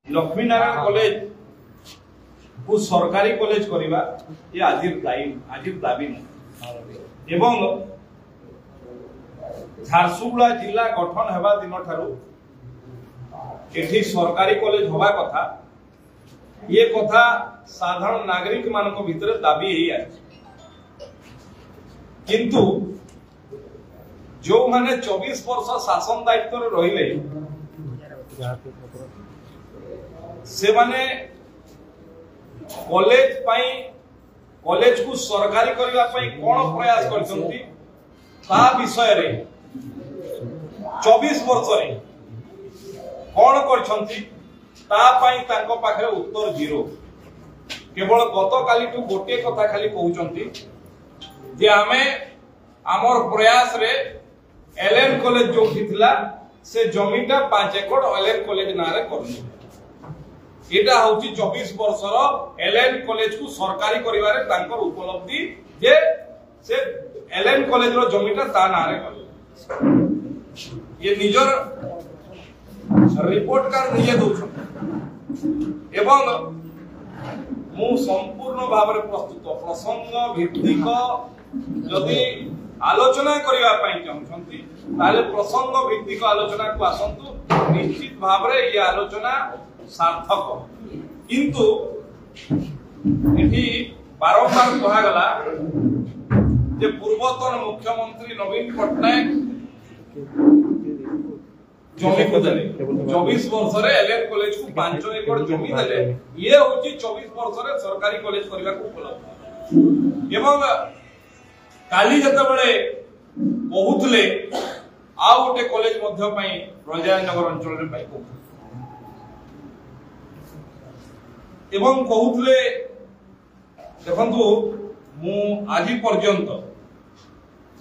Laxminarayan college को सरकारी college करवा ये आज दाबी एवं झारसुगुड़ा जिला गठन हेबा दिन ठारू एठी सरकारी कॉलेज होबा कथा ये कथा साधारण नागरिक मानक भितर दाबी ही आछि किंतु जो माने 24 वर्ष शासन दायित्व रहिले से माने कॉलेज को सरकारी करबा पई कोन प्रयास करछंती ता विषय रे 24 वर्ष रे कोन करछंती ता पई तांको पाखरे उत्तर जीरो केवल गत काली टू गोटे कथा खाली कहउछंती जे आमे हमर प्रयास रे एलएन कॉलेज जो थिला से जमीटा 5 एकड़ एलएन कॉलेज नारे करनु एटा होची 24 वर्षर एलएन कॉलेज को सरकारी करिवारे तांकर उपलब्धि जे से एलएन कॉलेज रो जमीटा ता नारे कर ये निजर रिपोर्ट कार्ड निजे दउछ एवं मु संपूर्ण भाव रे प्रस्तुत प्रसंग भित्तिक जदि आलोचना करिवा पई चाहछंती ताले प्रसंग भित्तिक आलोचना को आसंतु निश्चित भाव रे ये आलोचना सार्थक किंतु एठी बारंबार कहा गला जे पूर्वतन मुख्यमंत्री नवीन पटनायक जमी को देले 24 वर्ष रे एलएन कॉलेज को 5 एकड़ जमी देले ये होची 24 वर्ष रे सरकारी कॉलेज करबा को उपलब्ध एवं काली जते बळे बहुतले आ गोटे कॉलेज मध्य पई प्रजानगर अंचल रे पाई को एवं कहूले देखंतु मु आज पर्यंत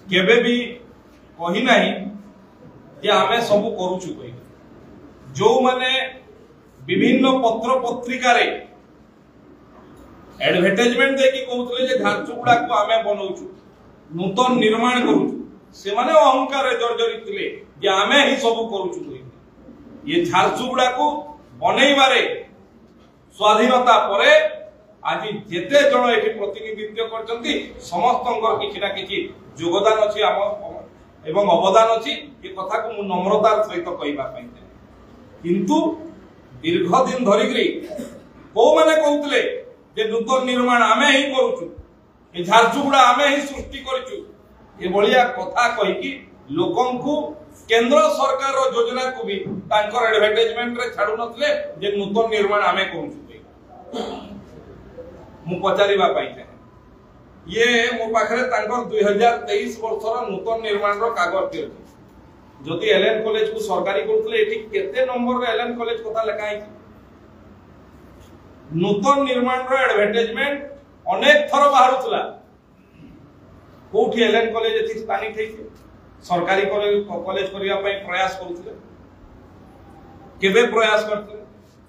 केबे भी कहि नाही जे आमे सब करूछु कहि जो माने विभिन्न पत्र पत्रिका रे एडवर्टाइजमेंट देकी कहउतले जे झारसुगुड़ा को आमे बनौछु नूतन निर्माण करूछु से माने अहंकार जर्जरित थिले जे आमे ही सब करूछु कहि ये झारसुगुड़ा को बनैबारे स्वाधीनता परे आज जेते जण एठी प्रतिनिधित्व करचंती समस्तंकर किछि ना किछि योगदान अछि एवं अवदान अछि ए कथा को नम्रतार सहित कहिबा पई किंतु दीर्घ दिन धरिग्री को माने कहउतले जे नूतन निर्माण आमे ही करूछु ए झारसुगुड़ा आमे ही सृष्टि करछु ए बलिया कथा कहि कि लोकन को केंद्र सरकार रो योजना को भी तांकर एडवर्टाइजमेंट रे छाडु नथले जे नूतन निर्माण आमे करूछु मु पचारिबा पाई ये मो पाखरे तांकर 2023 वर्षर नूतन निर्माण रो कागज के जदि एलएन कॉलेज को सरकारी करथले एठी केते नंबर रे एलएन कॉलेज कथा लिखाई नूतन निर्माण रो एडवर्टाइजमेंट अनेक थर बाहरुतला कोठी एलएन कॉलेज एथि स्थानिक थैछि सरकारी कॉलेज करिया पई प्रयास करथले केबे प्रयास करथले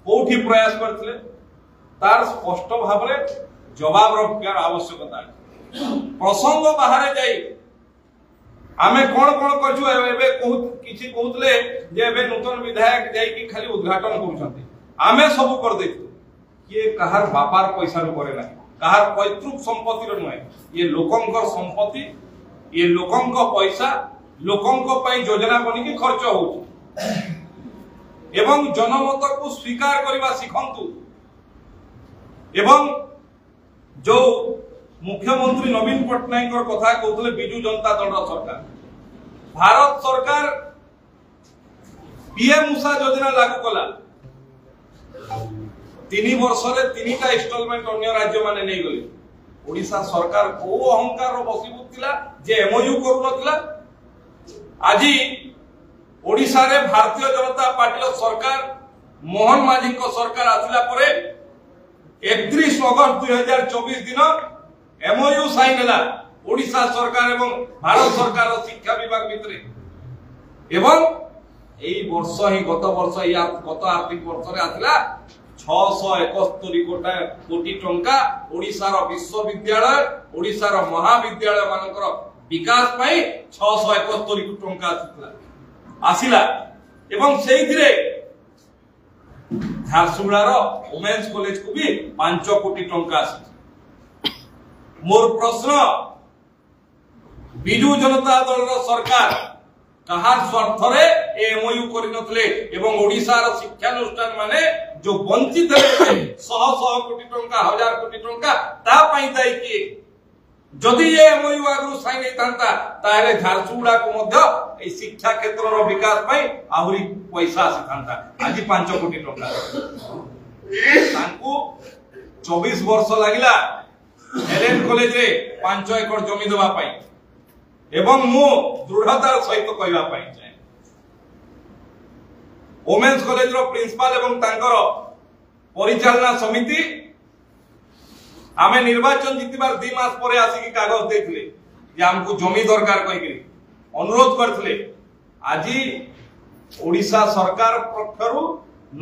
कोठी प्रयास करथले तार स्पष्ट भाव रे जवाब रखियार आवश्यकता प्रसंग बाहर जाई आमे कोन कोन करछु एबे किछि कहउतले जे एबे नूतन विधायक जाई कि खाली उद्घाटन करूछंती आमे सब कर देथु ये कहार व्यापार पैसा रो करे ना कहार पैतृक संपत्ति रो नय ये लोकंकर संपत्ति ये लोकंक पैसा लोकंक पई योजना बनि के खर्च होउछ एवं जनमत को स्वीकार करबा सिखंतु एवं जो मुख्यमंत्री नवीन पटनायक कथा कहते बिजू जनता दल सरकार भारत सरकार पीएम उषा योजना लागू कला 3 वर्ष रे 3टा इंस्टॉलमेंट अन्य राज्य माने नहीं गले ओडिशा सरकार को अहंकार रो बसीबुत थिला जे एमओयू करू नथिला आजी ओडिशा रे भारतीय जनता पार्टी रो सरकार मोहन माझी को सरकार आसिला परे 31 अगस्त 2024 दिन एमओयू साइन हला ओडिशा सरकार एवं भारत सरकार शिक्षा विभाग भितरे एवं एई वर्ष ही गत वर्ष या गत आर्थिक वर्ष रे आतिला 671 कोटी टंका ओडिशा रो विश्वविद्यालय ओडिशा रो महाविद्यालय मानकर विकास पई 671 कोटी टंका आसिला एवं सेहिथिरे झारसुगुड़ार वुमेन्स कॉलेज को भी 5 कोटी टंका मोर प्रश्न बिजू जनता दल सरकार कहार स्वार्थ रे एमओयू करिनथले एवं ओडिसार शिक्षानुष्ठान माने जो वंचित है 100 कोटी टंका 1000 कोटी टंका ता पई दाई कि जदि ये एमओयू आगु साइन हेतांता तारे झारसुगुड़ा को मध्य ए शिक्षा क्षेत्र रो विकास पई आहुरी पैसा आसीतांता आज 5 कोटी टंका तांको 24 वर्ष लागिला एलएन कॉलेज रे 5 एकड़ जमी देबा पई एवं मु दृढ़तार सहित कहवा चाहे वुमेन्स कॉलेज रो प्रिंसिपल एवं तांकर परिचालना समिति आमे निर्वाचन जीतबार 2 मास पर आसिक कागज देथिले जे हमको जमी दरकार कहि अनुरोध करथिले आज ओडिशा सरकार पक्षरु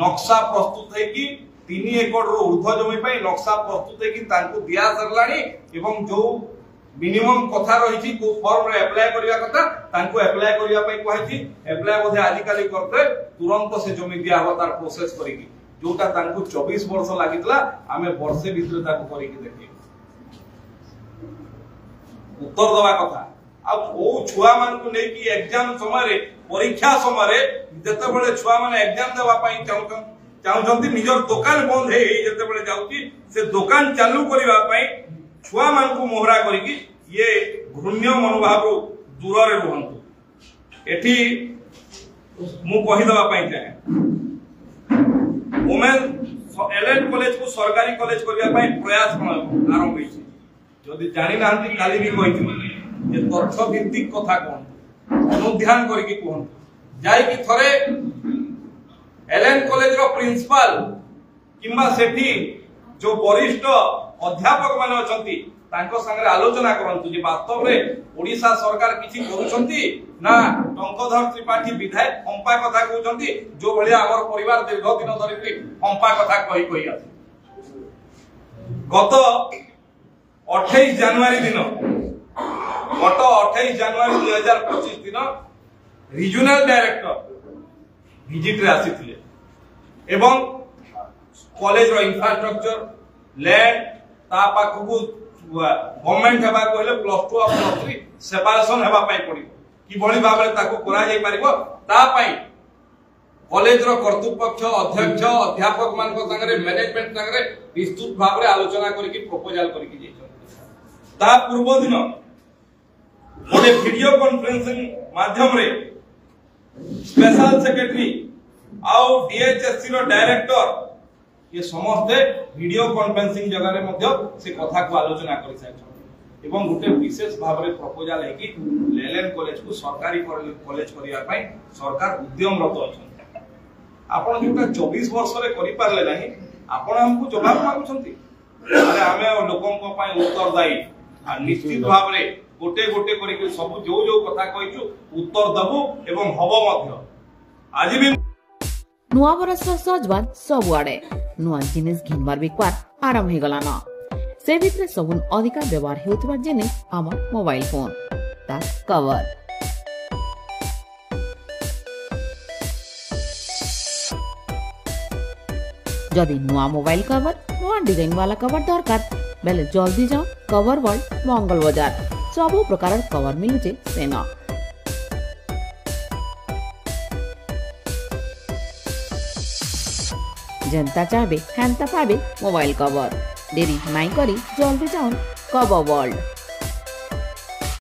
नक्शा प्रस्तुत है कि 3 एकड़ रो ऊर्ध्व जमी पई नक्शा प्रस्तुत है कि तांको दिया सरलाणी एवं जो मिनिमम कथा रही को फॉर्म रे अप्लाई करिया कथा तांको अप्लाई करिया पई कहैछि अप्लाई बोधे आजि काली करते तुरंत से जमी दिया हो तार प्रोसेस करिकी जोटा तांको 24 वर्ष लागितला आमे वर्षे भीतर ताको करिकी देखि उत्तर दवा कथा अब ओ छुआ मान को नै कि एग्जाम समय रे परीक्षा समय रे जते बळे छुआ माने एग्जाम देवा पई चाहउछंती निजर दुकान बंद हे जते बळे जाउची से दुकान चालू करिवा पई छुआ मान को मोहरा करिकी ये घृण्य मनोभाव रो दूर रे रहंतु एठी मु कहि दवा पई चाहे वुमेन एलएन कॉलेज को सरकारी कॉलेज करिया पई प्रयास आरंभ होइछि जदि जानि नांती काली भी कहिथि जे तथ्य भित्तिक कथा कोन अनुध्यान करिकी कोन जाई कि थरे एलएन कॉलेज रो प्रिंसिपल किंबा सेठी जो वरिष्ठ अध्यापक माने अछंती तांको संगे आलोचना करंतु जे वास्तव रे ओडिसा सरकार किछि करूछंती ना टंकधर त्रिपाठी विधायक पंपा कथा कहउछंती जो भलिया हमर परिवार दीर्घ दिन धरि पंपा कथा कहि आछि गत 28 जनवरी दिन गत 28 जनवरी 2025 दिन रीजनल डायरेक्टर विजिट रे आसीथिले एवं कॉलेज रो इंफ्रास्ट्रक्चर लैंड ता पाखु गवर्नमेंट हेबा कहले +2 और +3 सेपरेशन हेबा पई पड़िबो कि भली भाबरे ताको करा जाई परिबो ता पई कॉलेज रो कर्तृपक्ष अध्यक्ष अध्यापक मान को संगे मैनेजमेंट संगे विस्तृत भाबरे आलोचना करिकि प्रपोजल करिकि जे ता पूर्व दिन ओने वीडियो कॉन्फ्रेंसिंग माध्यम रे स्पेशल सेक्रेटरी आउ डीएचएससी रो डायरेक्टर ये समस्त वीडियो कॉन्फ्रेंसिंग जगह रे मध्य से कथा को आलोचना करि साइछ एवं गुटे विशेष भाव रे प्रपोजल है कि एलएन कॉलेज को सरकारी कॉलेज करिया पई सरकार उद्यम रत अछि आपण जेटा 24 वर्ष रे करि पारले नाही आपण हमकु जवाब मागुछंती अरे आमे लोकन को पई उत्तरदायी आ निश्चित भाव रे गोटे गोटे करि सब जो जो कथा कहिछु उत्तर दबु एवं हबो मध्य आज भी नुआ बरस सजबान सबुआडे नुआ जिनिस घिनबार बिकवार आरंभ हो गला न से भितरे सबुन अधिका व्यवहार हेउतबा जिनिस हमर मोबाइल फोन ता कवर जदि नुआ मोबाइल कवर नुआ डिजाइन वाला कवर दरकार बेले जल्दी जाओ कवर वर्ल्ड मंगल बाजार सब प्रकार कवर मिलुचे सेना जनता चाहे हैंता पाबे मोबाइल कवर देरी नाई करी जल्दी जाओ कवर वर्ल्ड।